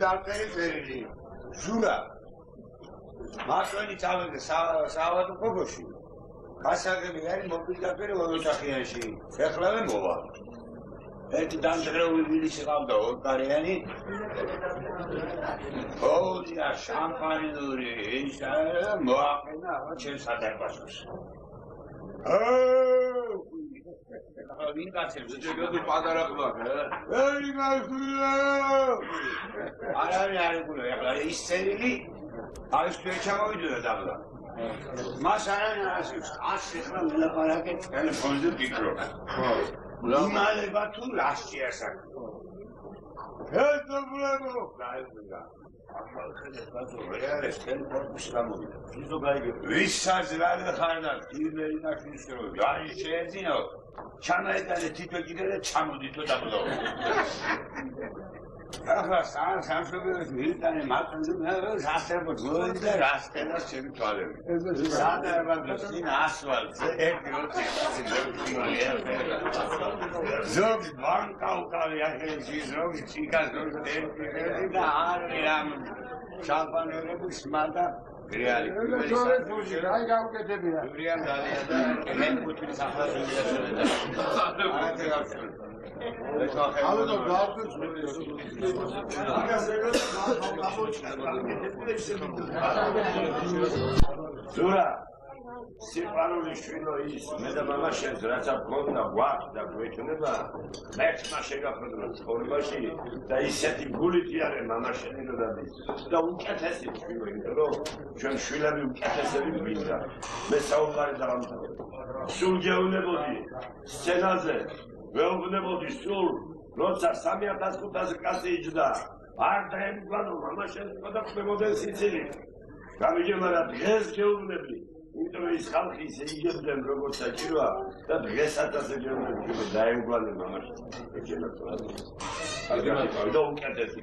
დავწერე წერილი. ჟურა. მასვენი წავედი საავადმყოფოში. გასაგები არის მობილდაპირე ოთახიანში. ეხლა მოვა. ერთი დამჭრეული ვილისი ყავდა ორკარიანი. ოდია შამპანიური ისა მოაყენა ახლა ჩემს სადარბაზოს. ვინ გაცემს ჯეგოდი პატარა ყლაკ ერი გასულა არავინ არ ეკულა ეხლა ის წერილი არის თქვენ ჩამოვიდოდა დაბლა მას არავინ არ ასწავს ასე ხმა მელაპარაკეთ ტელეფონზე ფიქრობ იმალება თუ რასჭიას აქ ეთობლებო გაიგდა ახალ ხელებს რეალეს ტელეფონში გამოვიდა ისო გაიგე ვისაც რა ხარ და ძილერი ნახისრო აი შეეძინო ჩამაეტანე თითო კიდე და ჩამოდითო დაბლო ახლა სამშობლოს მიტანე მათონზე რასტერბო ძოინდა რასტერას ჩემი თვალები სადარბაზოს წინ ასვალზე ერთი ოთი ზოგ ბანკა უკავი ახლა ზოგ ჩიკას ზოგ ერთი და არამ შამპანიორები სმადა რეალი აი გავუკეთებია ვრიან დალია და მე პუტინის ახლა ალბათ გავხსნით ზურა სიყვარული შვილო ის მე და მამა შენს რაც გქონდა გვაქვს და გვექნება მეც მას შეგაფრთხილე ცხოვრებაში და ისეთი გულითი არის მამა შენინო და უკეთესი შვილო იმიტომ რომ ჩვენ შვილები უკეთესები გვინდა მე საუბარი დავამთავრე სულ გეუბნებოდი სცენაზე ვეუბნებოდი სულ როცა 3500 კაცი იჯდა არ დაემგვანო მამა შენს და ხმებოდნენ სიცილი გამიგემარა დღეს გეუბნები იმიტომ ის ხალხი ისე იგებდნენ როგორც საჭიროა და დღესაც ასე გეუბნები დაემგვანე მამას ეჯერა და უკეთესი